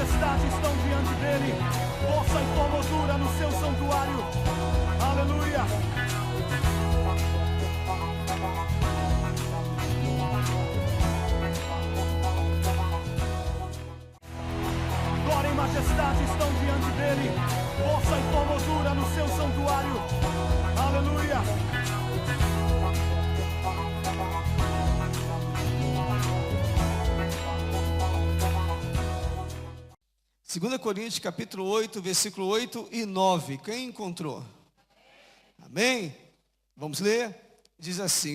majestade estão diante dele, força e formosura no seu santuário. Aleluia. Glória e majestade estão diante dele, força e formosura no seu santuário. Aleluia. 2 Coríntios capítulo 8, versículo 8 e 9. Quem encontrou? Amém? Vamos ler? Diz assim,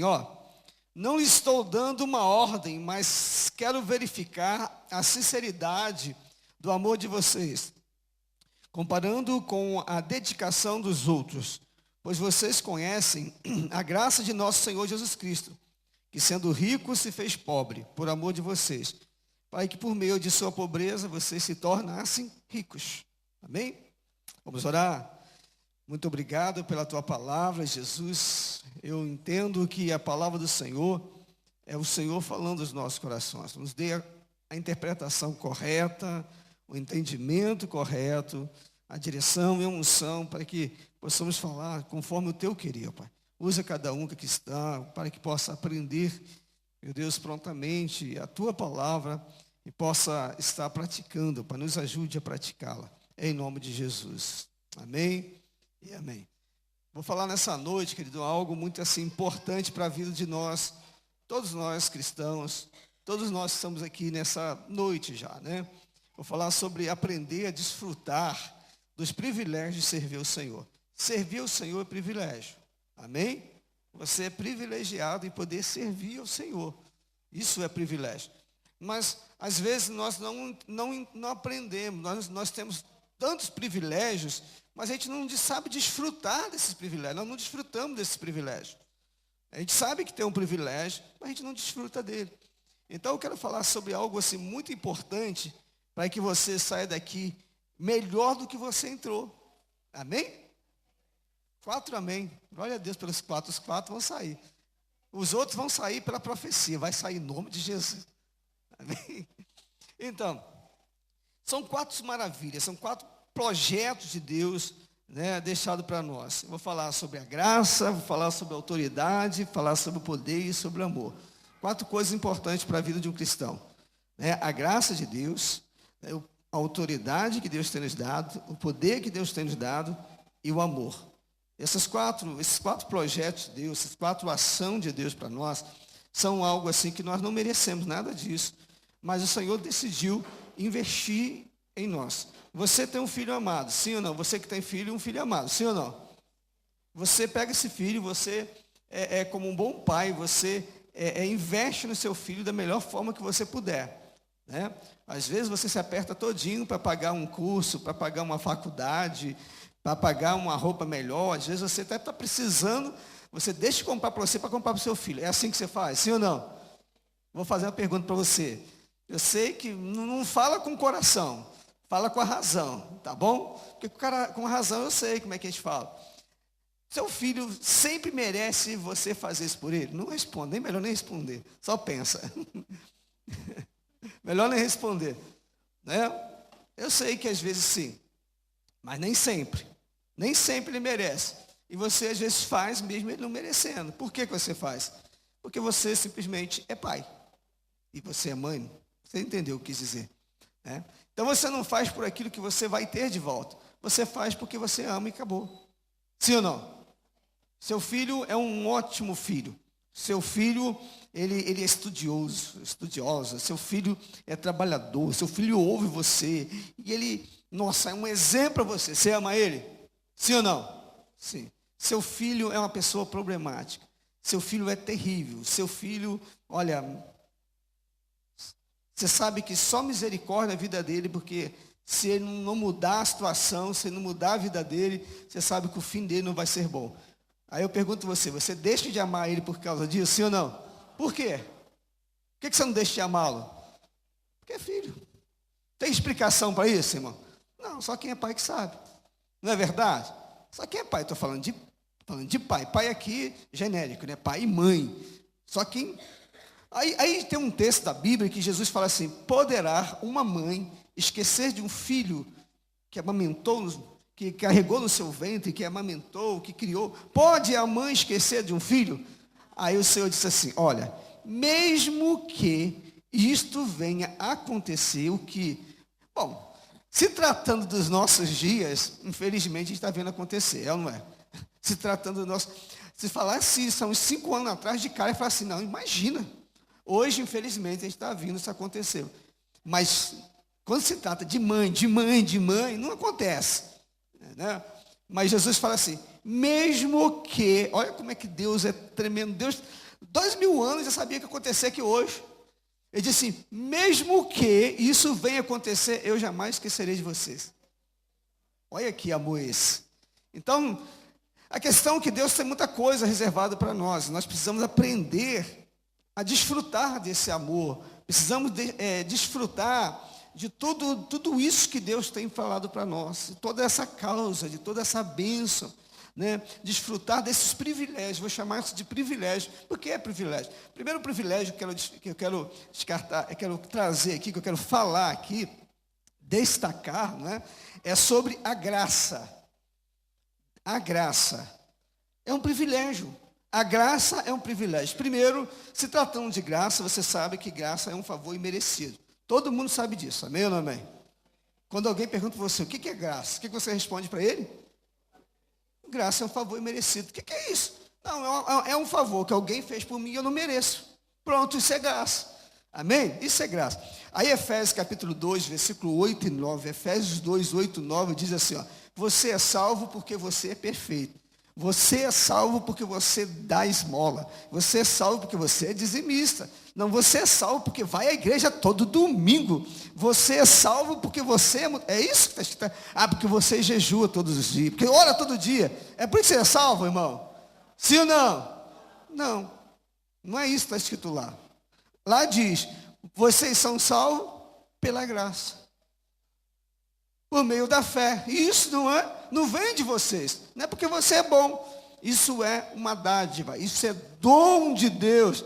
não lhe estou dando uma ordem, mas quero verificar a sinceridade do amor de vocês, comparando com a dedicação dos outros, pois vocês conhecem a graça de nosso Senhor Jesus Cristo, que sendo rico se fez pobre, por amor de vocês, para que por meio de sua pobreza vocês se tornassem ricos. Amém? Vamos orar. Muito obrigado pela tua palavra, Jesus. Eu entendo que a palavra do Senhor é o Senhor falando aos nossos corações. Nos dê a interpretação correta, o entendimento correto, a direção e a unção para que possamos falar conforme o teu querer, Pai. Usa cada um que aqui está para que possa aprender, meu Deus, prontamente a tua palavra e possa estar praticando, Pai. Nos ajude a praticá-la. Em nome de Jesus. Amém e amém. Vou falar nessa noite, querido, algo muito assim importante para a vida de nós, todos nós cristãos, todos nós estamos aqui nessa noite já, né? Vou falar sobre aprender a desfrutar dos privilégios de servir o Senhor. Servir o Senhor é privilégio. Amém? Você é privilegiado em poder servir ao Senhor. Isso é privilégio. Mas, às vezes, nós não aprendemos. Nós temos tantos privilégios, mas a gente não sabe desfrutar desses privilégios. Nós não desfrutamos desses privilégios. A gente sabe que tem um privilégio, mas a gente não desfruta dele. Então, eu quero falar sobre algo assim muito importante para que você saia daqui melhor do que você entrou. Amém? 4 amém. Glória a Deus pelos 4. Os 4 vão sair. Os outros vão sair pela profecia. Vai sair em nome de Jesus. Amém? Então, são 4 maravilhas, são 4 projetos de Deus, né, deixado para nós. Eu vou falar sobre a graça, vou falar sobre a autoridade, falar sobre o poder e sobre o amor. 4 coisas importantes para a vida de um cristão, né? A graça de Deus, né, a autoridade que Deus tem nos dado, o poder que Deus tem nos dado e o amor. Esses 4 projetos de Deus, essas 4 ações de Deus para nós, são algo assim que nós não merecemos nada disso, mas o Senhor decidiu investir em nós. Você tem um filho amado, sim ou não? Você que tem filho, um filho amado, sim ou não? Você pega esse filho, você é como um bom pai, você investe no seu filho da melhor forma que você puder, né? Às vezes você se aperta todinho para pagar um curso, para pagar uma faculdade, para pagar uma roupa melhor. Às vezes você até está precisando, você deixa de comprar para você para comprar para o seu filho. É assim que você faz, sim ou não? Vou fazer uma pergunta para você. Eu sei que não fala com o coração, fala com a razão, tá bom? Porque com a razão eu sei como é que a gente fala. Seu filho sempre merece você fazer isso por ele? Não responde, nem melhor nem responder, só pensa. Melhor nem responder, né? Eu sei que às vezes sim, mas nem sempre ele merece. E você às vezes faz mesmo ele não merecendo. Por que você faz? Porque você simplesmente é pai. E você é mãe. Você entendeu o que quis dizer, né? Então você não faz por aquilo que você vai ter de volta. Você faz porque você ama e acabou. Sim ou não? Seu filho é um ótimo filho. Seu filho, ele é estudiosa. Seu filho é trabalhador. Seu filho ouve você. E ele, nossa, é um exemplo para você. Você ama ele? Sim ou não? Sim. Seu filho é uma pessoa problemática. Seu filho é terrível. Seu filho, olha, você sabe que só misericórdia na vida dele, porque se ele não mudar a situação, se ele não mudar a vida dele, você sabe que o fim dele não vai ser bom. Aí eu pergunto você deixa de amar ele por causa disso, sim ou não? Por quê? Por que você não deixa de amá-lo? Porque é filho. Tem explicação para isso, irmão? Não, só quem é pai que sabe. Não é verdade? Só quem é pai, estou falando de pai. Pai aqui, genérico, né? Pai e mãe. Só quem... Aí tem um texto da Bíblia que Jesus fala assim: poderá uma mãe esquecer de um filho que amamentou, que carregou no seu ventre, que amamentou, que criou? Pode a mãe esquecer de um filho? Aí o Senhor disse assim, olha, mesmo que isto venha a acontecer, o que... Bom, se tratando dos nossos dias, infelizmente a gente está vendo acontecer, é ou não é? Se tratando do nosso... Se falasse isso há uns 5 anos atrás, de cara, e falar assim, não, imagina. Hoje, infelizmente, a gente está vendo isso acontecer. Mas, quando se trata de mãe, não acontece. Né? Mas Jesus fala assim, mesmo que... Olha como é que Deus é tremendo. Deus, 2000 anos, já sabia que ia acontecer aqui hoje. Ele disse assim, mesmo que isso venha acontecer, eu jamais esquecerei de vocês. Olha que amor esse. Então, a questão é que Deus tem muita coisa reservada para nós. Nós precisamos aprender a desfrutar desse amor. Precisamos desfrutar de tudo isso que Deus tem falado para nós. De toda essa causa, de toda essa bênção. Né? Desfrutar desses privilégios. Vou chamar isso de privilégio. Por que é privilégio? O primeiro privilégio que eu quero descartar, eu quero trazer aqui, que eu quero falar aqui, destacar, né? É sobre a graça. A graça é um privilégio. A graça é um privilégio. Primeiro, se tratando de graça, você sabe que graça é um favor imerecido. Todo mundo sabe disso, amém ou não amém? Quando alguém pergunta para você, o que é graça? O que você responde para ele? Graça é um favor imerecido. O que é isso? Não, é um favor que alguém fez por mim e eu não mereço. Pronto, isso é graça. Amém? Isso é graça. Aí Efésios capítulo 2, versículo 8 e 9. Efésios 2, 8 e 9 diz assim, ó. Você é salvo porque você é perfeito. Você é salvo porque você dá esmola. Você é salvo porque você é dizimista. Não, você é salvo porque vai à igreja todo domingo. Você é salvo porque você é isso que está escrito. Porque você jejua todos os dias. Porque ora todo dia. É por isso que você é salvo, irmão? Sim ou não? Não. Não é isso que está escrito lá. Lá diz, vocês são salvos pela graça. Por meio da fé. E isso não vem de vocês. Não é porque você é bom. Isso é uma dádiva. Isso é dom de Deus.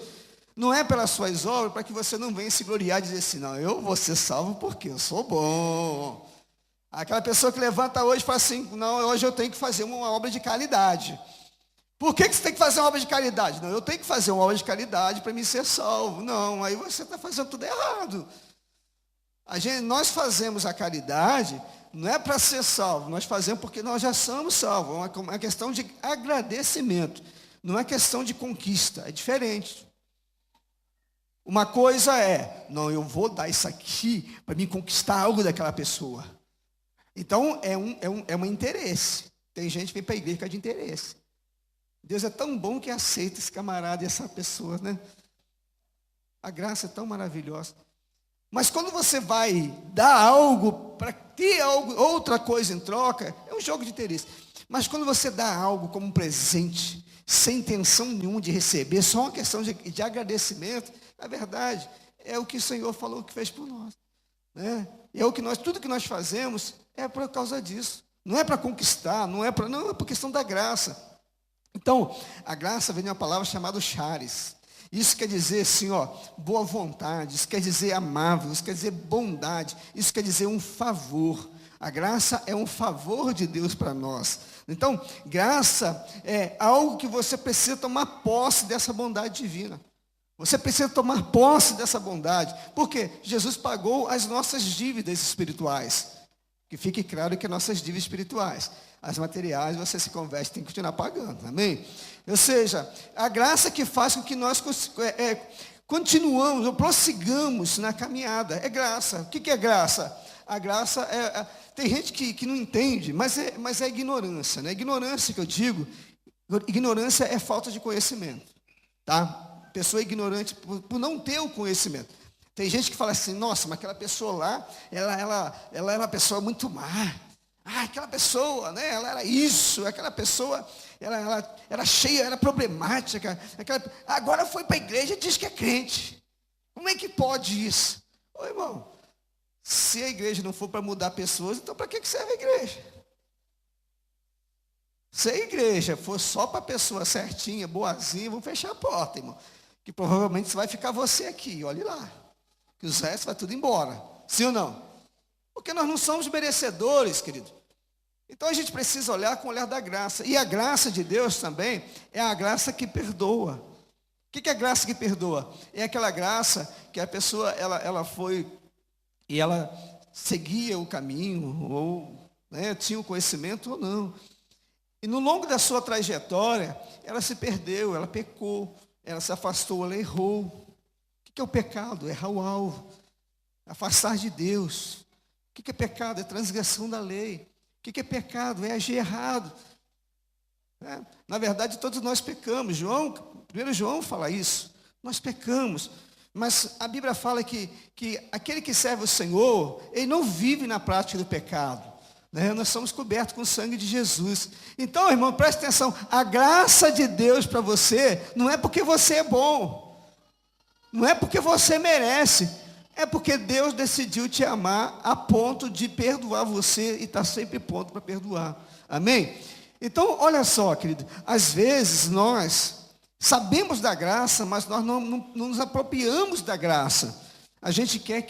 Não é pelas suas obras, para que você não venha se gloriar e dizer assim, não, eu vou ser salvo porque eu sou bom. Aquela pessoa que levanta hoje e fala assim, não, hoje eu tenho que fazer uma obra de caridade. Por que você tem que fazer uma obra de caridade? Não, eu tenho que fazer uma obra de caridade para me ser salvo. Não, aí você está fazendo tudo errado. Nós fazemos a caridade, não é para ser salvo, nós fazemos porque nós já somos salvos. É uma questão de agradecimento, não é questão de conquista, é diferente. Uma coisa é, não, eu vou dar isso aqui para me conquistar algo daquela pessoa. Então, é um interesse. Tem gente que vem para a igreja por causa de interesse. Deus é tão bom que aceita esse camarada e essa pessoa, né? A graça é tão maravilhosa. Mas quando você vai dar algo para ter outra coisa em troca, é um jogo de interesse. Mas quando você dá algo como um presente, sem intenção nenhuma de receber, só uma questão de agradecimento, na verdade, é o que o Senhor falou que fez por nós. Né? Tudo que nós fazemos é por causa disso. Não é para conquistar, não é por questão da graça. Então, a graça vem de uma palavra chamada charis. Isso quer dizer assim, ó, boa vontade, isso quer dizer amável, isso quer dizer bondade, isso quer dizer um favor. A graça é um favor de Deus para nós. Então, graça é algo que você precisa tomar posse dessa bondade divina. Você precisa tomar posse dessa bondade. Por quê? Jesus pagou as nossas dívidas espirituais. Que fique claro que nossas dívidas espirituais. As materiais você se converte, tem que continuar pagando, amém? Ou seja, a graça que faz com que nós continuamos, ou prossigamos na caminhada, é graça. O que é graça? A graça tem gente que não entende, mas é ignorância, né? Ignorância que eu digo, ignorância é falta de conhecimento, tá? Pessoa ignorante por não ter o conhecimento. Tem gente que fala assim, nossa, mas aquela pessoa lá, ela era uma pessoa muito má. Aquela pessoa, né, ela era isso, aquela pessoa, ela era cheia, era problemática. Agora foi para a igreja e diz que é crente. Como é que pode isso? Ô irmão, se a igreja não for para mudar pessoas, então para que serve a igreja? Se a igreja for só para a pessoa certinha, boazinha, vamos fechar a porta, irmão. Que provavelmente vai ficar você aqui, olhe lá. Que os restos vai tudo embora. Sim ou não? Porque nós não somos merecedores, querido. Então a gente precisa olhar com o olhar da graça. E a graça de Deus também é a graça que perdoa. O que é a graça que perdoa? É aquela graça que a pessoa, ela foi e ela seguia o caminho, ou tinha o conhecimento ou não. E no longo da sua trajetória, ela se perdeu, ela pecou, ela se afastou, ela errou. O que é o pecado? Errar o alvo, afastar de Deus. O que é pecado? É transgressão da lei. O que é pecado? É agir errado. Na verdade, todos nós pecamos. 1 João fala isso. Nós pecamos. Mas a Bíblia fala que aquele que serve o Senhor, ele não vive na prática do pecado. Nós somos cobertos com o sangue de Jesus. Então, irmão, preste atenção. A graça de Deus para você não é porque você é bom. Não é porque você merece. É porque Deus decidiu te amar a ponto de perdoar você e está sempre pronto para perdoar. Amém? Então, olha só, querido. Às vezes nós sabemos da graça, mas nós não nos apropriamos da graça. A gente quer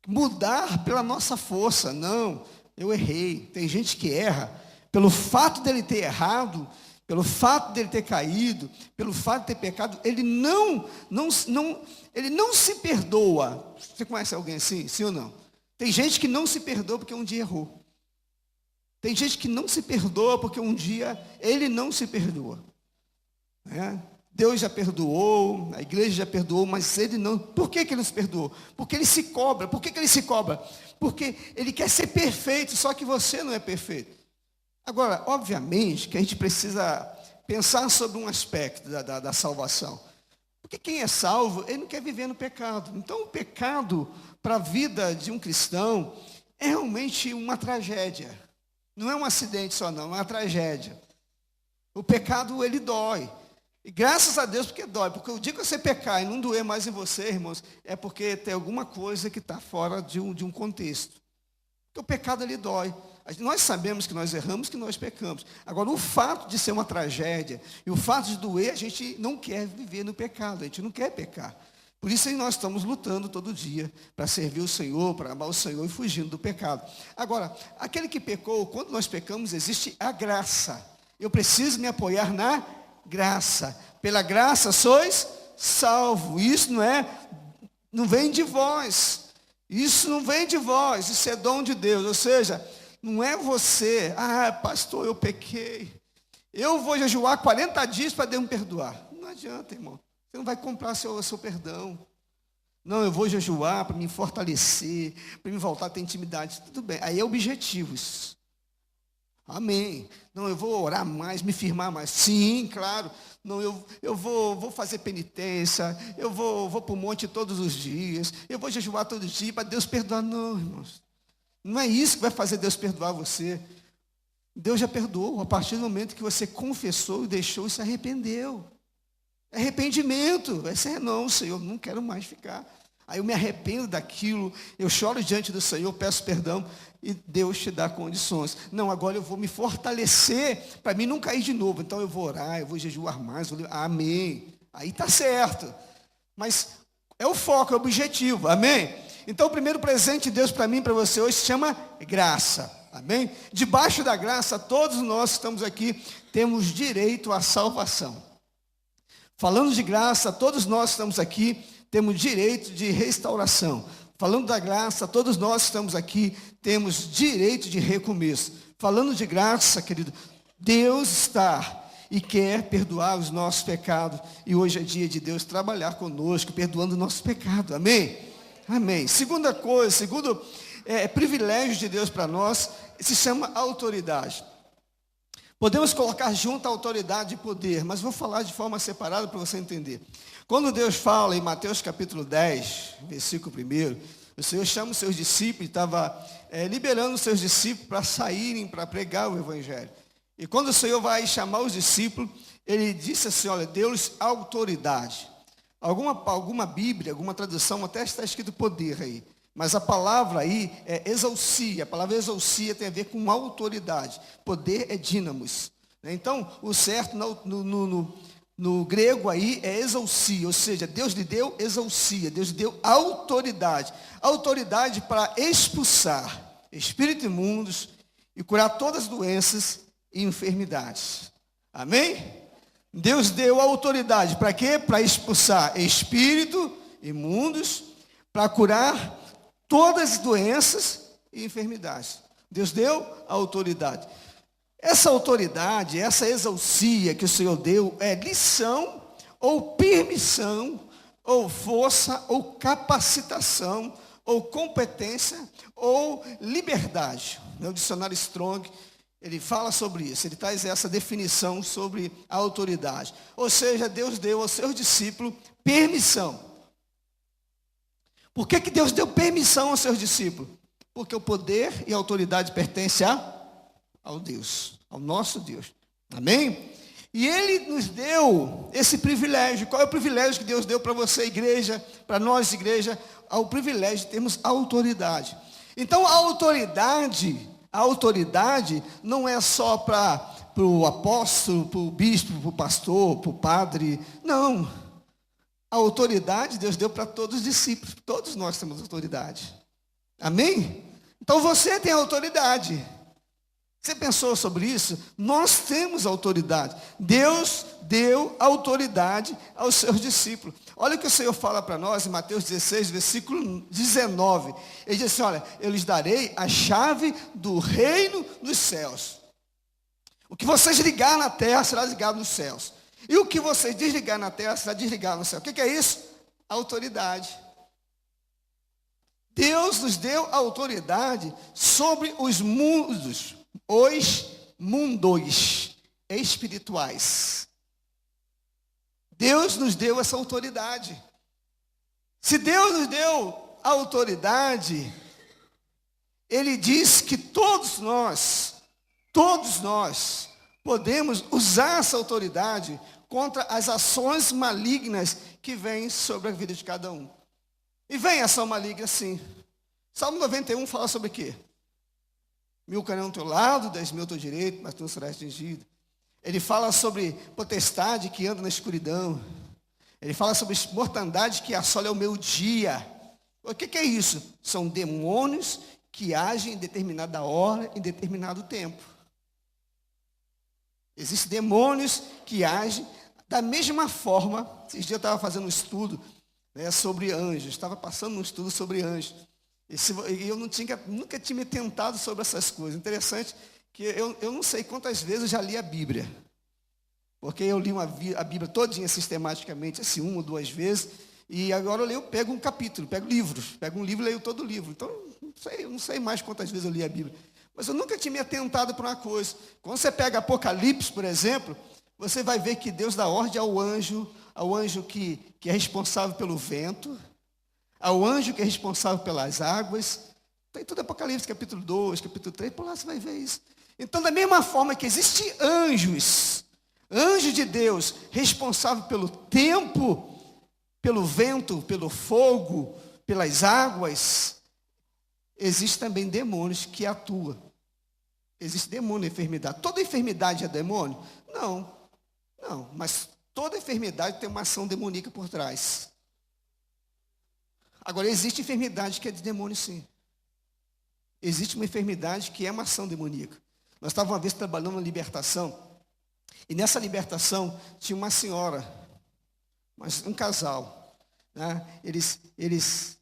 mudar pela nossa força. Não, eu errei. Tem gente que erra pelo fato dele ter errado, pelo fato dele ter caído, pelo fato de ter pecado, ele não se perdoa. Você conhece alguém assim? Sim ou não? Tem gente que não se perdoa porque um dia errou. Tem gente que não se perdoa porque um dia ele não se perdoa. Deus já perdoou, a igreja já perdoou, mas ele não. Por que ele não se perdoou? Porque ele se cobra. Por que ele se cobra? Porque ele quer ser perfeito, só que você não é perfeito. Agora, obviamente que a gente precisa pensar sobre um aspecto da salvação. Porque quem é salvo, ele não quer viver no pecado. Então, o pecado para a vida de um cristão é realmente uma tragédia. Não é um acidente só, não, é uma tragédia. O pecado, ele dói. E graças a Deus porque dói. Porque o dia que você pecar e não doer mais em você, irmãos, é porque tem alguma coisa que está fora de um contexto. Porque o pecado, ele dói. Nós sabemos que nós erramos, que nós pecamos. Agora, o fato de ser uma tragédia e o fato de doer, a gente não quer viver no pecado, a gente não quer pecar. Por isso nós estamos lutando todo dia para servir o Senhor, para amar o Senhor e fugindo do pecado. Agora, aquele que pecou, quando nós pecamos, existe a graça. Eu preciso me apoiar na graça. Pela graça sois salvos. Isso não vem de vós. Isso não vem de vós, isso é dom de Deus. Ou seja, não é você, pastor, eu pequei, eu vou jejuar 40 dias para Deus me perdoar. Não adianta, irmão. Você não vai comprar seu perdão. Não, eu vou jejuar para me fortalecer, para me voltar a ter intimidade. Tudo bem, aí é objetivo isso. Amém. Não, eu vou orar mais, me firmar mais. Sim, claro. Não, eu vou fazer penitência, eu vou para o monte todos os dias, eu vou jejuar todos os dias para Deus perdoar. Não, irmãos. Não é isso que vai fazer Deus perdoar você. Deus já perdoou a partir do momento que você confessou e deixou e se arrependeu. É arrependimento. Não, Senhor, não quero mais ficar. Aí eu me arrependo daquilo, eu choro diante do Senhor, peço perdão e Deus te dá condições. Não, agora eu vou me fortalecer para mim não cair de novo. Então eu vou orar, eu vou jejuar mais. Amém. Aí está certo. Mas é o foco, é o objetivo. Amém? Então o primeiro presente de Deus para mim e para você hoje se chama graça. Amém? Debaixo da graça, todos nós que estamos aqui temos direito à salvação. Falando de graça, todos nós que estamos aqui temos direito de restauração. Falando da graça, todos nós que estamos aqui temos direito de recomeço. Falando de graça, querido, Deus está e quer perdoar os nossos pecados. E hoje é dia de Deus trabalhar conosco, perdoando o nosso pecado. Amém? Amém. Segunda coisa, segundo privilégio de Deus para nós, se chama autoridade. Podemos colocar junto a autoridade e poder, mas vou falar de forma separada para você entender. Quando Deus fala em Mateus capítulo 10, versículo 1, o Senhor chama os seus discípulos, estava liberando os seus discípulos para saírem, para pregar o Evangelho. E quando o Senhor vai chamar os discípulos, Ele disse assim, olha, deu-lhes autoridade. Alguma Bíblia, alguma tradução, até está escrito poder aí. Mas a palavra aí é exousia. A palavra exousia tem a ver com autoridade. Poder é dínamos. Então, o certo no grego aí é exousia. Ou seja, Deus lhe deu exousia. Deus lhe deu autoridade. Autoridade para expulsar. espíritos imundos e curar todas as doenças e enfermidades. Amém? Deus deu autoridade para quê? Para expulsar espíritos imundos, para curar todas as doenças e enfermidades. Deus deu a autoridade. Essa autoridade, essa exousia que o Senhor deu é lição ou permissão, ou força, ou capacitação, ou competência, ou liberdade. No dicionário Strong, ele fala sobre isso, ele traz essa definição sobre a autoridade. Ou seja, Deus deu aos seus discípulos permissão. Por que Deus deu permissão aos seus discípulos? Porque o poder e a autoridade pertencem ao Deus, ao nosso Deus. Amém? E Ele nos deu esse privilégio. Qual é o privilégio que Deus deu para você, igreja, para nós, igreja? O privilégio de termos autoridade. Então, a autoridade não é só para o apóstolo, para o bispo, para o pastor, para o padre. Não. A autoridade Deus deu para todos os discípulos. Todos nós temos autoridade. Amém? Então você tem autoridade. Você pensou sobre isso? Nós temos autoridade. Deus deu autoridade aos seus discípulos. Olha o que o Senhor fala para nós em Mateus 16, versículo 19. Ele diz assim, olha, eu lhes darei a chave do reino dos céus. O que vocês ligar na terra será ligado nos céus. E o que vocês desligar na terra será desligado no céu. O que é isso? Autoridade. Deus nos deu autoridade sobre os mundos espirituais. Deus nos deu essa autoridade. Se Deus nos deu a autoridade, Ele diz que todos nós podemos usar essa autoridade contra as ações malignas que vêm sobre a vida de cada um. E vem ação maligna, sim. Salmo 91 fala sobre o quê? 1000 cairão ao teu lado, 10.000 ao teu direito, mas tu não serás atingido. Ele fala sobre potestade que anda na escuridão. Ele fala sobre mortandade que assola o meu dia. O que é isso? São demônios que agem em determinada hora, em determinado tempo. Existem demônios que agem da mesma forma. Esses dias eu estava fazendo um estudo, né, sobre anjos. Estava passando um estudo sobre anjos. E eu nunca tinha me tentado sobre essas coisas. Interessante que eu não sei quantas vezes eu já li a Bíblia. Porque eu li a Bíblia todinha sistematicamente, assim, 1 ou 2 vezes. E agora eu pego um capítulo, pego livros. Pego um livro e leio todo o livro. Então, eu não sei mais quantas vezes eu li a Bíblia. Mas eu nunca tinha me atentado para uma coisa. Quando você pega Apocalipse, por exemplo, você vai ver que Deus dá ordem ao anjo que é responsável pelo vento, ao anjo que é responsável pelas águas. Tem tudo Apocalipse, capítulo 2, capítulo 3, por lá você vai ver isso. Então, da mesma forma que existem anjos de Deus, responsável pelo tempo, pelo vento, pelo fogo, pelas águas, existem também demônios que atuam. Existe demônio e enfermidade. Toda enfermidade é demônio? Não, mas toda enfermidade tem uma ação demoníaca por trás. Agora, existe enfermidade que é de demônio, sim. Existe uma enfermidade que é uma ação demoníaca. Nós estávamos uma vez trabalhando na libertação, e nessa libertação tinha uma senhora, um casal, né? Eles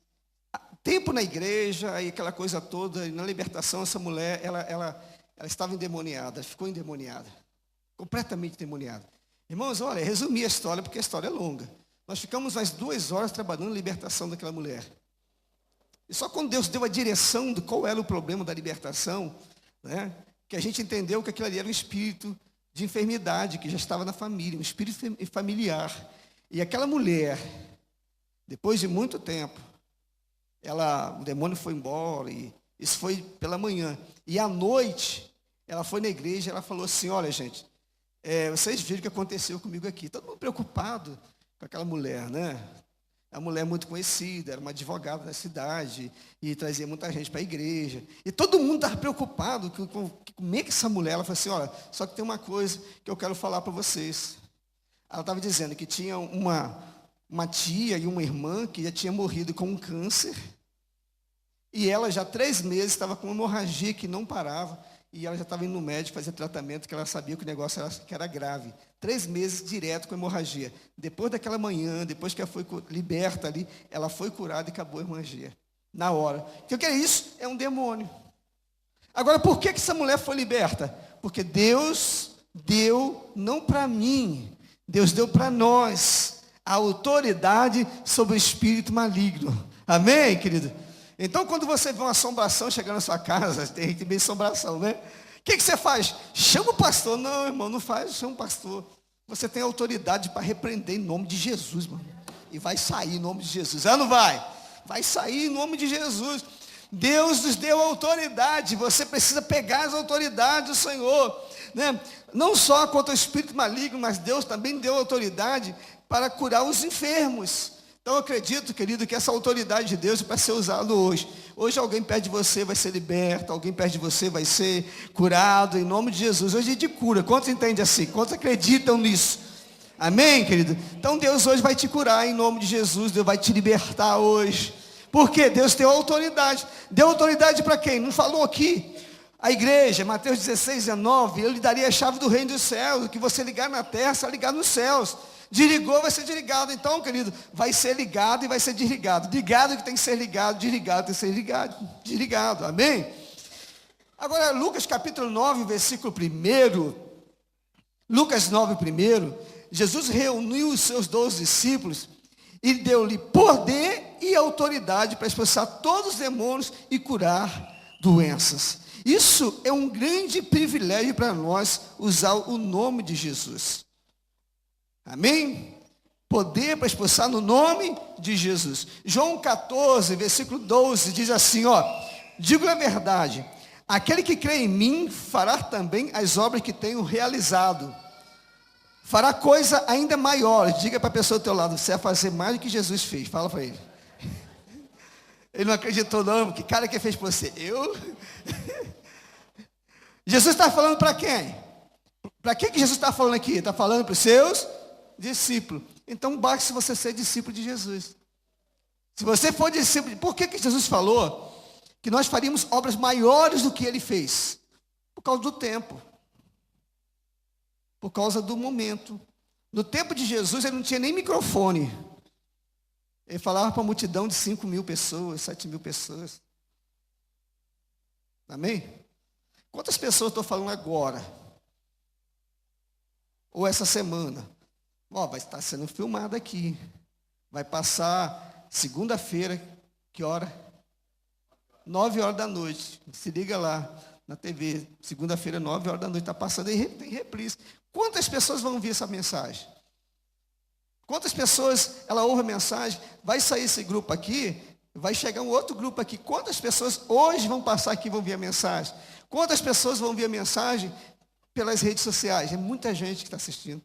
tempo na igreja e aquela coisa toda, e na libertação essa mulher, ela estava endemoniada, ficou endemoniada, completamente endemoniada. Irmãos, olha, resumi a história porque a história é longa. Nós ficamos mais 2 horas trabalhando na libertação daquela mulher. E só quando Deus deu a direção de qual era o problema da libertação, né, que a gente entendeu que aquilo ali era um espírito de enfermidade que já estava na família, um espírito familiar. E aquela mulher, depois de muito tempo, o demônio foi embora, e isso foi pela manhã. E à noite, ela foi na igreja e ela falou assim, olha gente, vocês viram o que aconteceu comigo aqui. Todo mundo preocupado com aquela mulher, né? A mulher muito conhecida, era uma advogada da cidade e trazia muita gente para a igreja. E todo mundo estava preocupado com como é que essa mulher, ela falou assim, olha, só que tem uma coisa que eu quero falar para vocês. Ela estava dizendo que tinha uma tia e uma irmã que já tinha morrido com um câncer. E ela já 3 meses estava com uma hemorragia que não parava. E ela já estava indo no médico fazer tratamento, que ela sabia que o negócio era grave. 3 meses direto com hemorragia. Depois daquela manhã, depois que ela foi liberta ali, ela foi curada e acabou a hemorragia. Na hora. O que é isso? É um demônio. Agora, por que essa mulher foi liberta? Porque Deus deu, não para mim, Deus deu para nós a autoridade sobre o espírito maligno. Amém, querido? Então, quando você vê uma assombração chegando na sua casa, tem gente bem assombração, né? O que você faz? Chama o pastor. Não, irmão, não faz, chama o pastor. Você tem autoridade para repreender em nome de Jesus, mano. E vai sair em nome de Jesus. Ah, não vai? Vai sair em nome de Jesus. Deus nos deu autoridade. Você precisa pegar as autoridades do Senhor, né? Não só contra o espírito maligno, mas Deus também deu autoridade para curar os enfermos. Então eu acredito, querido, que essa autoridade de Deus é para ser usada hoje. Hoje alguém perto de você vai ser liberto, alguém perto de você vai ser curado, em nome de Jesus. Hoje é de cura. Quantos entendem assim? Quantos acreditam nisso? Amém, querido? Então Deus hoje vai te curar em nome de Jesus. Deus vai te libertar hoje. Por quê? Deus deu autoridade. Deu autoridade para quem? Não falou aqui? A igreja, Mateus 16, 19, eu lhe daria a chave do reino dos céus. O que você ligar na terra, será ligar nos céus. Desligou, vai ser desligado. Então, querido, vai ser ligado e vai ser desligado. Ligado que tem que ser ligado, desligado tem que ser ligado, desligado. Amém? Agora, Lucas capítulo 9, versículo 1. Lucas 9, 1. Jesus reuniu os seus 12 discípulos e deu-lhe poder e autoridade para expulsar todos os demônios e curar doenças. Isso é um grande privilégio para nós, usar o nome de Jesus. Amém? Poder para expulsar no nome de Jesus. João 14, versículo 12, diz assim, digo a verdade, aquele que crê em mim, fará também as obras que tenho realizado. Fará coisa ainda maior. Diga para a pessoa do teu lado, você vai fazer mais do que Jesus fez. Fala para ele. Ele não acreditou não, que cara que fez por você? Eu? Jesus está falando para quem? Para quem que Jesus está falando aqui? Está falando para os seus discípulo. Então basta você ser discípulo de Jesus. Se você for discípulo, por que Jesus falou que nós faríamos obras maiores do que ele fez? Por causa do tempo. Por causa do momento. No tempo de Jesus ele não tinha nem microfone. Ele falava para uma multidão de 5.000 pessoas, 7.000 pessoas. Amém? Quantas pessoas estou falando agora? Ou essa semana? Vai estar sendo filmado aqui. Vai passar segunda-feira, que hora? 9 horas da noite. Se liga lá na TV. Segunda-feira, 9 horas da noite. Está passando em reprise. Quantas pessoas vão ouvir essa mensagem? Quantas pessoas ela ouve a mensagem? Vai sair esse grupo aqui, vai chegar um outro grupo aqui. Quantas pessoas hoje vão passar aqui e vão ouvir a mensagem? Quantas pessoas vão ouvir a mensagem pelas redes sociais? É muita gente que está assistindo.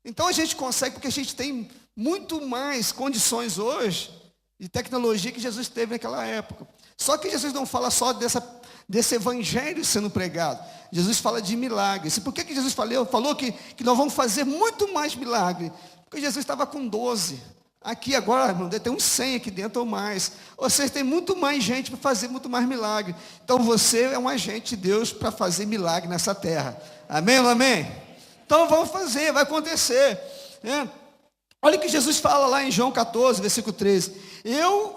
Então a gente consegue, porque a gente tem muito mais condições hoje de tecnologia que Jesus teve naquela época. Só que Jesus não fala só desse evangelho sendo pregado. Jesus fala de milagres. E por que Jesus falou que nós vamos fazer muito mais milagre? Porque Jesus estava com 12. Aqui agora, irmão, tem uns 100 aqui dentro ou mais. Ou seja, tem muito mais gente para fazer muito mais milagre. Então você é um agente de Deus para fazer milagre nessa terra. Amém ou amém? Então vamos fazer, vai acontecer. Olha o que Jesus fala lá em João 14, versículo 13. Eu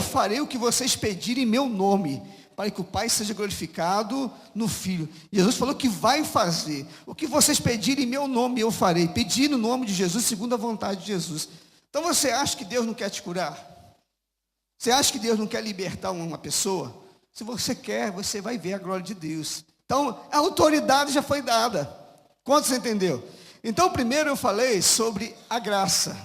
farei o que vocês pedirem em meu nome, para que o Pai seja glorificado no Filho. Jesus falou que vai fazer. O que vocês pedirem em meu nome, eu farei. Pedir no nome de Jesus, segundo a vontade de Jesus. Então você acha que Deus não quer te curar? Você acha que Deus não quer libertar uma pessoa? Se você quer, você vai ver a glória de Deus. Então, a autoridade já foi dada. Quanto você entendeu? Então, primeiro eu falei sobre a graça.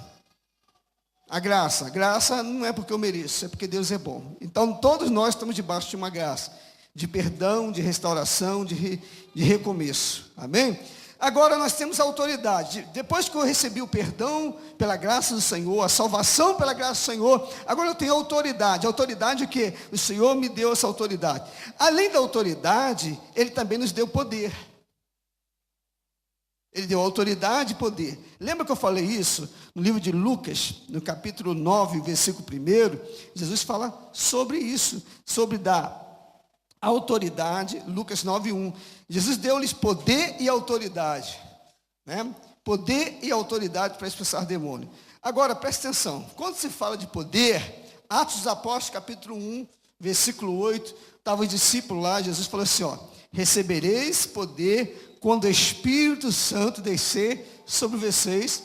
A graça não é porque eu mereço, é porque Deus é bom. Então, todos nós estamos debaixo de uma graça. De perdão, de restauração, de recomeço. Amém? Agora nós temos a autoridade. Depois que eu recebi o perdão pela graça do Senhor, a salvação pela graça do Senhor, agora eu tenho autoridade. Autoridade o quê? O Senhor me deu essa autoridade. Além da autoridade, Ele também nos deu poder. Ele deu autoridade e poder. Lembra que eu falei isso no livro de Lucas, no capítulo 9, versículo 1? Jesus fala sobre isso, sobre dar autoridade. Lucas 9:1. Jesus deu-lhes poder e autoridade, né? Poder e autoridade para expulsar demônio. Agora, presta atenção. Quando se fala de poder, Atos dos Apóstolos, capítulo 1, versículo 8, estava o discípulo lá, Jesus falou assim, recebereis poder quando o Espírito Santo descer sobre vocês,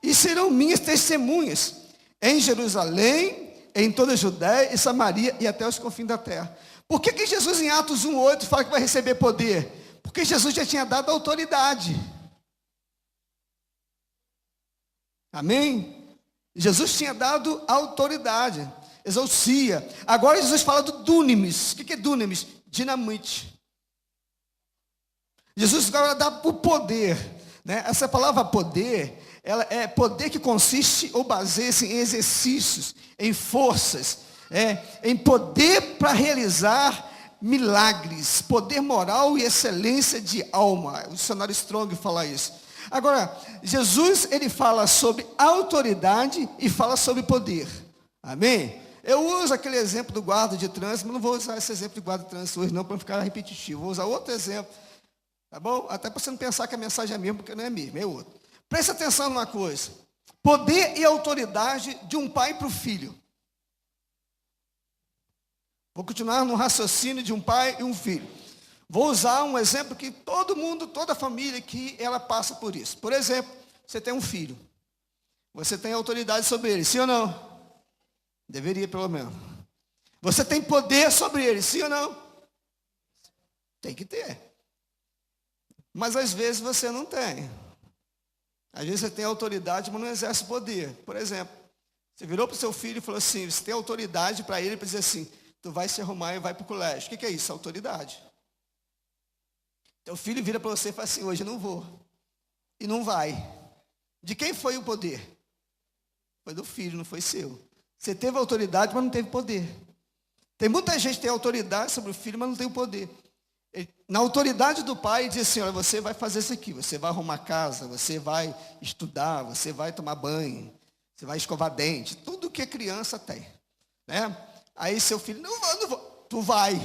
e serão minhas testemunhas em Jerusalém, em toda a Judéia e Samaria e até os confins da terra. Por que Jesus em Atos 1:8 fala que vai receber poder? Porque Jesus já tinha dado autoridade. Amém? Jesus tinha dado autoridade, exousia. Agora Jesus fala do dunamis. O que é dunamis? Dinamite. Jesus agora dá o poder, né? Essa palavra poder, ela é poder que consiste ou baseia-se em exercícios, em forças, em poder para realizar milagres, poder moral e excelência de alma. O dicionário Strong fala isso. Agora, Jesus, ele fala sobre autoridade e fala sobre poder. Amém? Eu uso aquele exemplo do guarda de trânsito, mas não vou usar esse exemplo de guarda de trânsito hoje não, para não ficar repetitivo. Vou usar outro exemplo. Tá bom? Até para você não pensar que a mensagem é mesmo, porque não é mesmo, é outro. Preste atenção numa coisa. Poder e autoridade de um pai para o filho. Vou continuar no raciocínio de um pai e um filho. Vou usar um exemplo que todo mundo, toda família aqui, ela passa por isso. Por exemplo, você tem um filho. Você tem autoridade sobre ele, sim ou não? Deveria, pelo menos. Você tem poder sobre ele, sim ou não? Tem que ter. Mas às vezes você não tem. Às vezes você tem autoridade, mas não exerce poder. Por exemplo, você virou para o seu filho e falou assim, você tem autoridade para ele para dizer assim, tu vai se arrumar e vai para o colégio. O que é isso? Autoridade. Teu filho vira para você e fala assim, hoje eu não vou. E não vai. De quem foi o poder? Foi do filho, não foi seu. Você teve autoridade, mas não teve poder. Tem muita gente que tem autoridade sobre o filho, mas não tem o poder. Na autoridade do pai, ele diz assim, olha, você vai fazer isso aqui, você vai arrumar casa, você vai estudar, você vai tomar banho, você vai escovar dente, tudo que a criança tem, né? Aí seu filho, não vou, tu vai.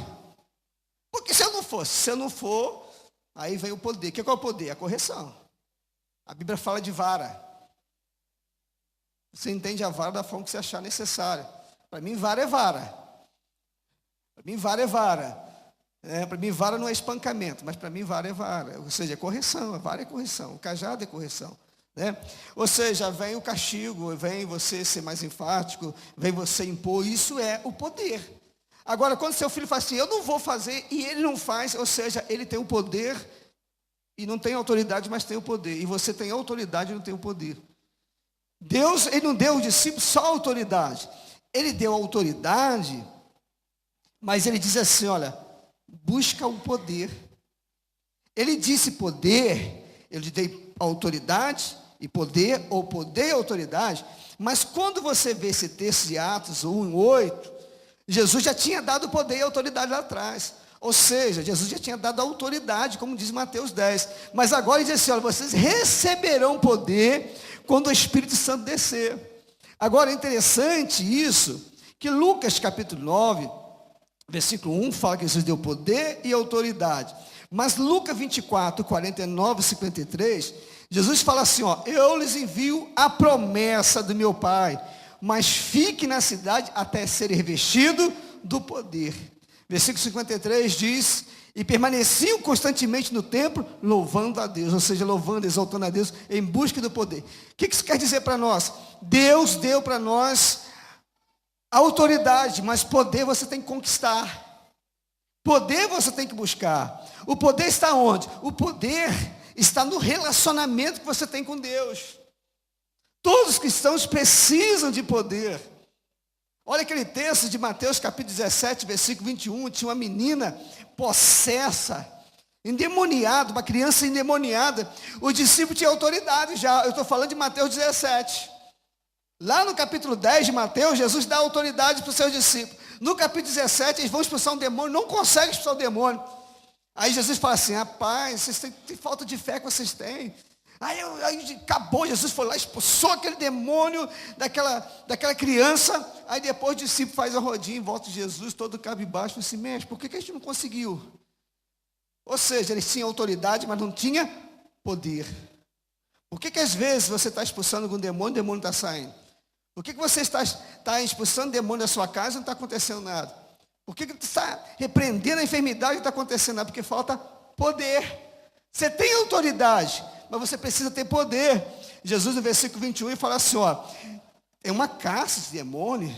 Porque se eu não for, aí vem o poder. Que qual é o poder? A correção. A Bíblia fala de vara. Você entende a vara da forma que você achar necessária. Para mim, vara é vara. Para mim, vara é vara. Para mim, vara não é espancamento, mas para mim, vara é vara. Ou seja, é correção, a vara é correção, o cajado é correção. Né? Ou seja, vem o castigo, vem você ser mais enfático, vem você impor, isso é o poder. Agora, quando seu filho fala assim, eu não vou fazer, e ele não faz, ou seja, ele tem o poder, e não tem autoridade, mas tem o poder. E você tem autoridade e não tem o poder. Deus, ele não deu ao discípulo só autoridade. Ele deu autoridade, mas ele diz assim, olha, busca o poder. Ele disse poder, eu lhe dei autoridade e poder, ou poder e autoridade, mas quando você vê esse texto de Atos 1:8, Jesus já tinha dado poder e autoridade lá atrás. Ou seja, Jesus já tinha dado autoridade, como diz Mateus 10. Mas agora ele diz assim, olha, vocês receberão poder quando o Espírito Santo descer. Agora é interessante isso, que Lucas capítulo 9, versículo 1, fala que Jesus deu poder e autoridade. Mas Lucas 24, 49 e 53, Jesus fala assim, eu lhes envio a promessa do meu Pai, mas fique na cidade até ser revestido do poder. Versículo 53 diz, e permaneciam constantemente no templo, louvando a Deus, ou seja, louvando, exaltando a Deus, em busca do poder. O que isso quer dizer para nós? Deus deu para nós autoridade, mas poder você tem que conquistar. Poder você tem que buscar. O poder está onde? O poder está no relacionamento que você tem com Deus. Todos os cristãos precisam de poder. Olha aquele texto de Mateus capítulo 17, versículo 21, tinha uma menina possessa, endemoniada, uma criança endemoniada. O discípulo tinha autoridade já, eu estou falando de Mateus 17. Lá no capítulo 10 de Mateus, Jesus dá autoridade para os seus discípulos. No capítulo 17, eles vão expulsar um demônio, não conseguem expulsar o demônio. Aí Jesus fala assim, rapaz, vocês têm falta de fé que vocês têm. Aí acabou, Jesus foi lá, expulsou aquele demônio daquela criança. Aí depois o discípulo faz a rodinha em volta de Jesus, todo cabisbaixo, e assim, mestre, por que a gente não conseguiu? Ou seja, eles tinham autoridade, mas não tinha poder. Por que às vezes você está expulsando algum demônio, o demônio está saindo? Por que você está expulsando demônio da sua casa e não está acontecendo nada? Por que você está repreendendo a enfermidade e não está acontecendo nada? Porque falta poder. Você tem autoridade, mas você precisa ter poder. Jesus, no versículo 21, fala assim, é uma caça de demônio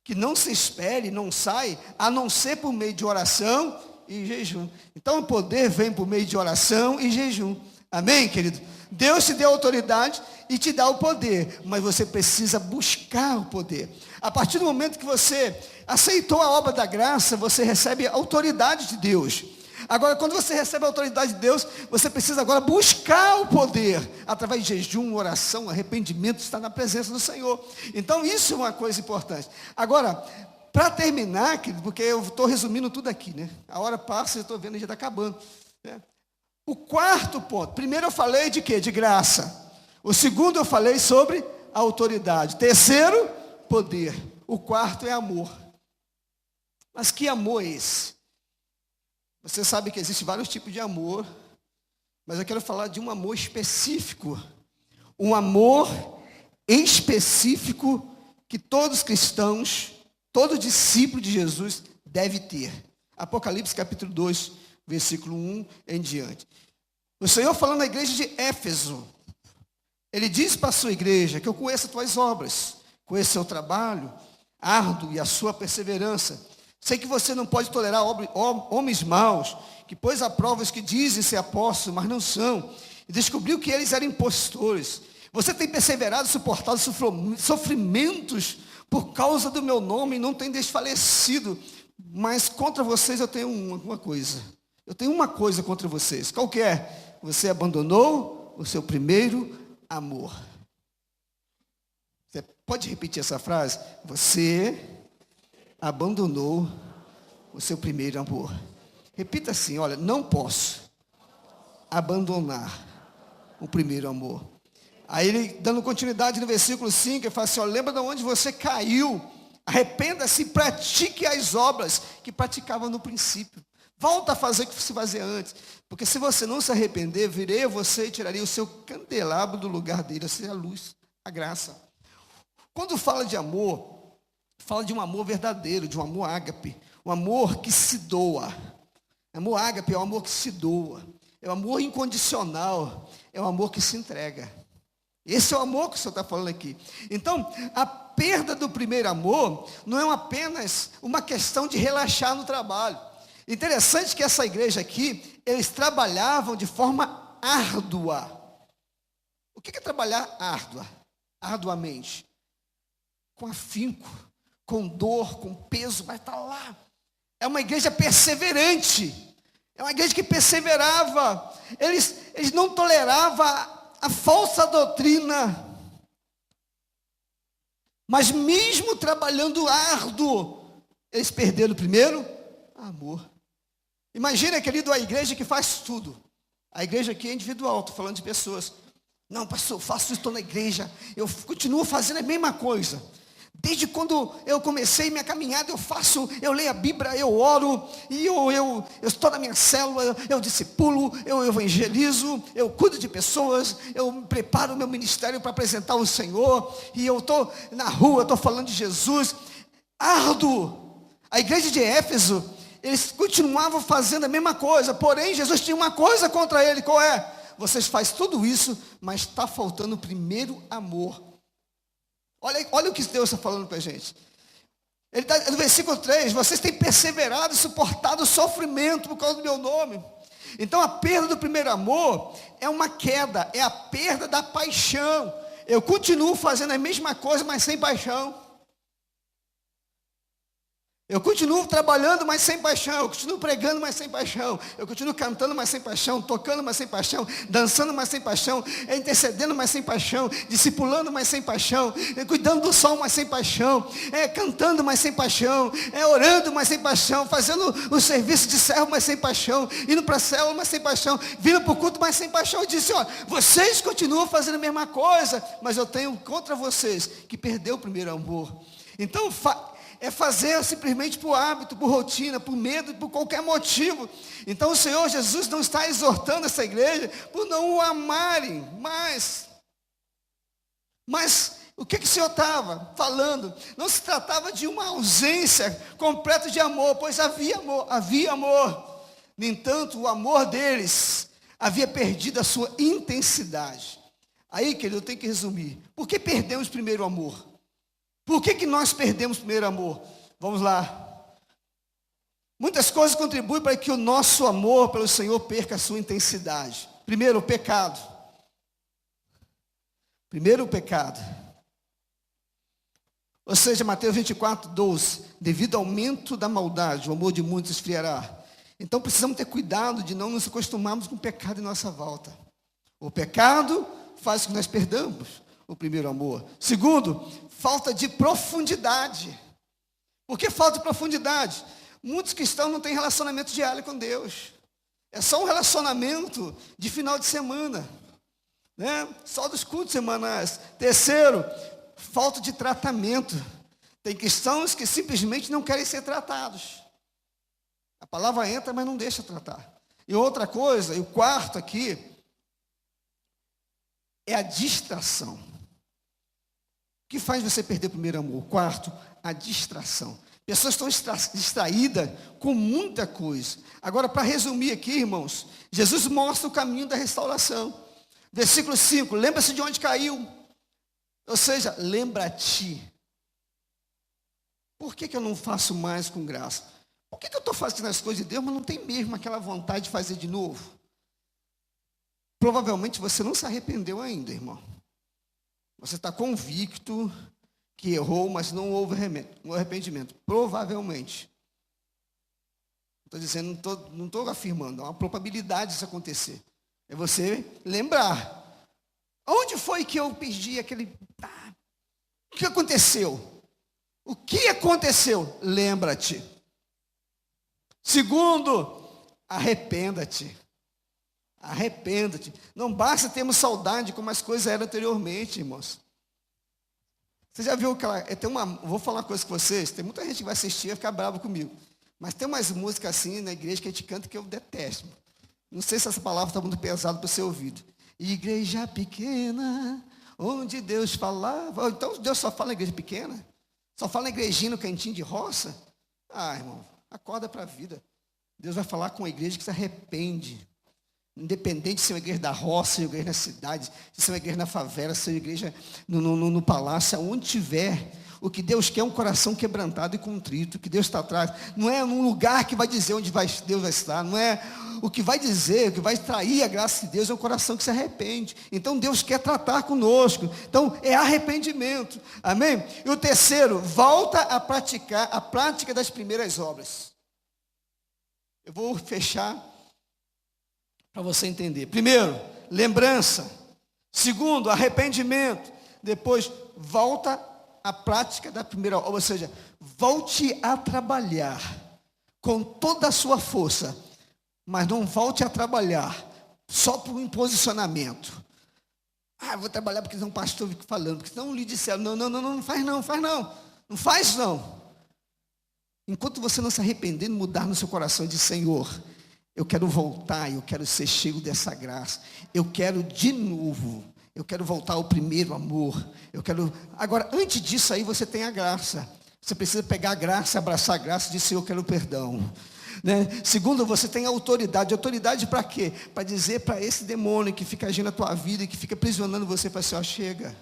que não se espere, não sai, a não ser por meio de oração e jejum. Então o poder vem por meio de oração e jejum. Amém, querido? Deus te deu autoridade e te dá o poder, mas você precisa buscar o poder. A partir do momento que você aceitou a obra da graça, você recebe a autoridade de Deus. Agora, quando você recebe a autoridade de Deus, você precisa agora buscar o poder, através de jejum, oração, arrependimento, estar na presença do Senhor. Então, isso é uma coisa importante. Agora, para terminar, querido, porque eu estou resumindo tudo aqui, né? A hora passa, eu estou vendo, já está acabando, né? O quarto ponto, primeiro eu falei de quê? De graça. O segundo eu falei sobre autoridade. Terceiro, poder. O quarto é amor. Mas que amor é esse? Você sabe que existem vários tipos de amor, mas eu quero falar de um amor específico. Um amor específico que todos cristãos, todo discípulo de Jesus deve ter. Apocalipse capítulo 2, versículo 1 em diante. O Senhor falando na igreja de Éfeso, Ele diz para a sua igreja que eu conheço as tuas obras, conheço o seu trabalho árduo e a sua perseverança. Sei que você não pode tolerar homens maus, que pôs a prova os que dizem ser apóstolos, mas não são. E descobriu que eles eram impostores. Você tem perseverado, suportado sofrimentos por causa do meu nome e não tem desfalecido. Mas contra vocês eu tenho uma coisa. Eu tenho uma coisa contra vocês. Qual que é? Você abandonou o seu primeiro amor. Você pode repetir essa frase? Você abandonou o seu primeiro amor. Repita assim, olha, não posso abandonar o primeiro amor. Aí ele, dando continuidade no versículo 5, ele fala assim, olha, lembra de onde você caiu, arrependa-se e pratique as obras que praticava no princípio. Volta a fazer o que você fazia antes, porque se você não se arrepender, virei a você e tiraria o seu candelabro do lugar dele, assim, a luz, a graça. Quando fala de amor, fala de um amor verdadeiro, de um amor ágape, um amor que se doa. Amor ágape é um amor que se doa, é um amor incondicional, é um amor que se entrega. Esse é o amor que o Senhor está falando aqui. Então, a perda do primeiro amor não é apenas uma questão de relaxar no trabalho. Interessante que essa igreja aqui, eles trabalhavam de forma árdua. O que é trabalhar arduamente? Com afinco, com dor, com peso, vai estar lá. É uma igreja perseverante. É uma igreja que perseverava. Eles não toleravam a falsa doutrina. Mas mesmo trabalhando árduo, eles perderam o primeiro amor. Imagina, querido, a igreja que faz tudo. A igreja aqui é individual, estou falando de pessoas. Não, pastor, eu faço isso, estou na igreja, eu continuo fazendo a mesma coisa. Desde quando eu comecei minha caminhada, eu leio a Bíblia, eu oro, e eu estou na minha célula, eu discipulo, eu evangelizo, eu cuido de pessoas, eu preparo o meu ministério para apresentar o Senhor, e eu estou na rua, estou falando de Jesus. Árduo. A igreja de Éfeso, eles continuavam fazendo a mesma coisa, porém Jesus tinha uma coisa contra ele, qual é? Vocês fazem tudo isso, mas está faltando o primeiro amor. Olha o que Deus está falando para a gente. Ele está no versículo 3, vocês têm perseverado e suportado o sofrimento por causa do meu nome. Então a perda do primeiro amor é uma queda, é a perda da paixão. Eu continuo fazendo a mesma coisa, mas sem paixão. Eu continuo trabalhando, mas sem paixão. Eu continuo pregando, mas sem paixão. Eu continuo cantando, mas sem paixão. Tocando, mas sem paixão. Dançando, mas sem paixão. Intercedendo, mas sem paixão. Discipulando, mas sem paixão. Cuidando do sol, mas sem paixão. Cantando, mas sem paixão. Orando, mas sem paixão. Fazendo o serviço de servo, mas sem paixão. Indo para a célula, mas sem paixão. Vindo para o culto, mas sem paixão. Eu disse, vocês continuam fazendo a mesma coisa, mas eu tenho contra vocês que perdeu o primeiro amor. Então, fazer simplesmente por hábito, por rotina, por medo, por qualquer motivo. Então o Senhor Jesus não está exortando essa igreja por não o amarem mais. Mas o que o Senhor estava falando? Não se tratava de uma ausência completa de amor, pois havia amor. No entanto, o amor deles havia perdido a sua intensidade. Aí, querido, eu tenho que resumir. Por que perdemos o primeiro amor? Por que nós perdemos o primeiro amor? Vamos lá. Muitas coisas contribuem para que o nosso amor pelo Senhor perca a sua intensidade. Primeiro, o pecado. Ou seja, Mateus 24, 12. Devido ao aumento da maldade, o amor de muitos esfriará. Então precisamos ter cuidado de não nos acostumarmos com o pecado em nossa volta. O pecado faz com que nós perdamos o primeiro amor. Segundo, falta de profundidade. Por que falta de profundidade? Muitos cristãos não têm relacionamento diário com Deus. É só um relacionamento de final de semana, né? Só dos cultos semanais. Terceiro, falta de tratamento. Tem cristãos que simplesmente não querem ser tratados. A palavra entra, mas não deixa tratar. E outra coisa, e o quarto aqui, é a distração. O que faz você perder o primeiro amor? Quarto, a distração. Pessoas estão distraídas com muita coisa. Agora, para resumir aqui, irmãos, Jesus mostra o caminho da restauração. Versículo 5, lembra-se de onde caiu. Ou seja, lembra-te. Por que eu não faço mais com graça? Por que eu estou fazendo as coisas de Deus, mas não tem mesmo aquela vontade de fazer de novo? Provavelmente você não se arrependeu ainda, irmão. Você está convicto que errou, mas não houve arrependimento. Provavelmente. Estou dizendo, não estou afirmando. Há uma probabilidade disso acontecer. É você lembrar. Onde foi que eu perdi aquele... O que aconteceu? O que aconteceu? Lembra-te. Segundo, arrependa-te. Arrependa-te. Não basta termos saudade como as coisas eram anteriormente, irmãos. Você já viu aquela... Vou falar uma coisa com vocês. Tem muita gente que vai assistir e vai ficar bravo comigo. Mas tem umas músicas assim na igreja que a gente canta que eu detesto. Não sei se essa palavra está muito pesada para o seu ouvido. Igreja pequena, onde Deus falava. Então Deus só fala na igreja pequena? Só fala na igrejinha no cantinho de roça? Irmão, acorda para a vida. Deus vai falar com a igreja que se arrepende. Independente de ser uma igreja da roça, ser uma igreja na cidade, se ser uma igreja na favela, ser uma igreja no palácio, aonde tiver. O que Deus quer é um coração quebrantado e contrito. O que Deus está atrás não é um lugar que vai dizer onde Deus vai estar. Não é o que vai dizer, o que vai trair a graça de Deus é um coração que se arrepende. Então Deus quer tratar conosco. Então é arrependimento. Amém? E o terceiro, volta a praticar a prática das primeiras obras. Eu vou fechar para você entender. Primeiro, lembrança. Segundo, arrependimento. Depois, volta a prática da primeira obra, ou seja, volte a trabalhar com toda a sua força, mas não volte a trabalhar só por um posicionamento. Vou trabalhar porque um pastor fica falando, porque senão lhe disseram, não faz não. Enquanto você não se arrepender, mudar no seu coração e dizer, Senhor, eu quero voltar, eu quero ser cheio dessa graça, eu quero de novo. Eu quero voltar ao primeiro amor. Agora, antes disso aí, você tem a graça. Você precisa pegar a graça, abraçar a graça e dizer, Senhor, eu quero perdão. Né? Segundo, você tem autoridade. Autoridade para quê? Para dizer para esse demônio que fica agindo na tua vida e que fica aprisionando você, para Senhor, chega.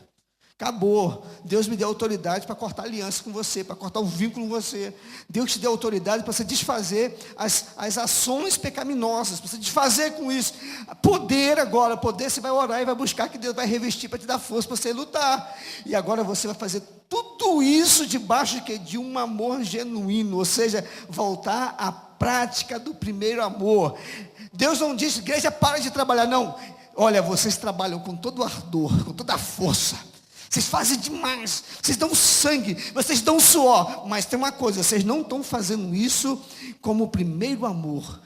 Acabou. Deus me deu autoridade para cortar aliança com você, para cortar o vínculo com você. Deus te deu autoridade para você desfazer as ações pecaminosas, para você desfazer com isso. Poder agora, poder você vai orar e vai buscar que Deus vai revestir para te dar força para você lutar. E agora você vai fazer tudo isso debaixo de quê? De um amor genuíno, ou seja, voltar à prática do primeiro amor. Deus não diz, igreja, para de trabalhar, não. Olha, vocês trabalham com todo o ardor, com toda a força. Vocês fazem demais, vocês dão sangue, vocês dão suor. Mas tem uma coisa, vocês não estão fazendo isso como o primeiro amor.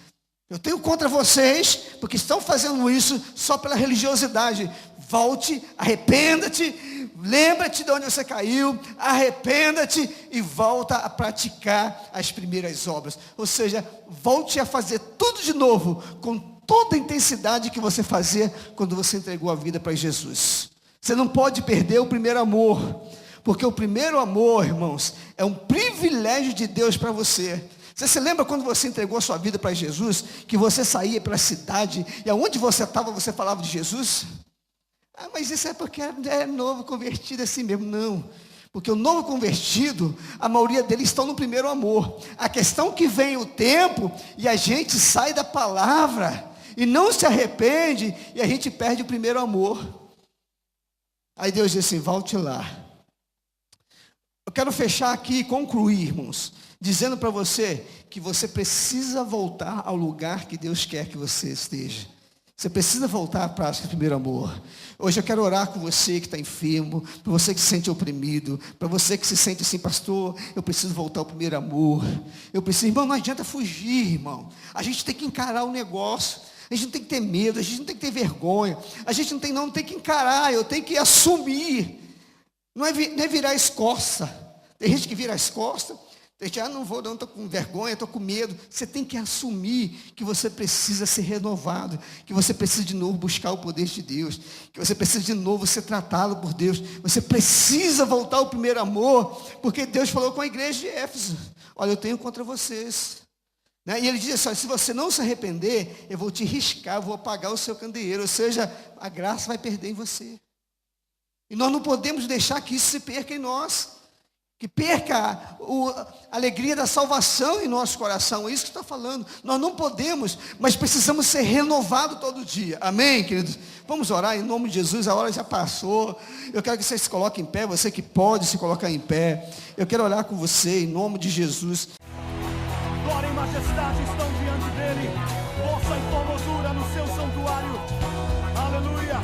Eu tenho contra vocês, porque estão fazendo isso só pela religiosidade. Volte, arrependa-te, lembra-te de onde você caiu, arrependa-te e volta a praticar as primeiras obras. Ou seja, volte a fazer tudo de novo, com toda a intensidade que você fazia quando você entregou a vida para Jesus. Você não pode perder o primeiro amor, porque o primeiro amor, irmãos, é um privilégio de Deus para você. Você se lembra quando você entregou a sua vida para Jesus, que você saía pela cidade, e aonde você estava, você falava de Jesus? Ah, mas isso é porque é novo convertido assim mesmo. Não, porque o novo convertido, a maioria deles estão no primeiro amor. A questão é que vem o tempo, e a gente sai da palavra, e não se arrepende, e a gente perde o primeiro amor. Aí Deus diz assim, volte lá. Eu quero fechar aqui e concluir, irmãos, dizendo para você que você precisa voltar ao lugar que Deus quer que você esteja. Você precisa voltar à prática do primeiro amor. Hoje eu quero orar com você que está enfermo, para você que se sente oprimido, para você que se sente assim, pastor, eu preciso voltar ao primeiro amor. Eu preciso, irmão, não adianta fugir, irmão. A gente tem que encarar o negócio. A gente não tem que ter medo, a gente não tem que ter vergonha. A gente não tem que encarar, eu tenho que assumir. Não é virar as costas. Tem gente que vira as costas. Tem gente, não vou não, estou com vergonha, estou com medo. Você tem que assumir que você precisa ser renovado, que você precisa de novo buscar o poder de Deus, que você precisa de novo ser tratado por Deus. Você precisa voltar ao primeiro amor, porque Deus falou com a igreja de Éfeso, olha, eu tenho contra vocês. E ele diz assim, se você não se arrepender, eu vou te riscar, eu vou apagar o seu candeeiro, ou seja, a graça vai perder em você. E nós não podemos deixar que isso se perca em nós, que perca a alegria da salvação em nosso coração, é isso que está falando. Nós não podemos, mas precisamos ser renovados todo dia, amém, queridos? Vamos orar em nome de Jesus, a hora já passou. Eu quero que você se coloque em pé, você que pode se colocar em pé. Eu quero orar com você em nome de Jesus. Glória e majestade estão diante dele, força e formosura no seu santuário, aleluia.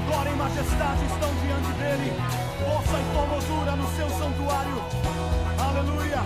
Glória e majestade estão diante dele, força e formosura no seu santuário, aleluia.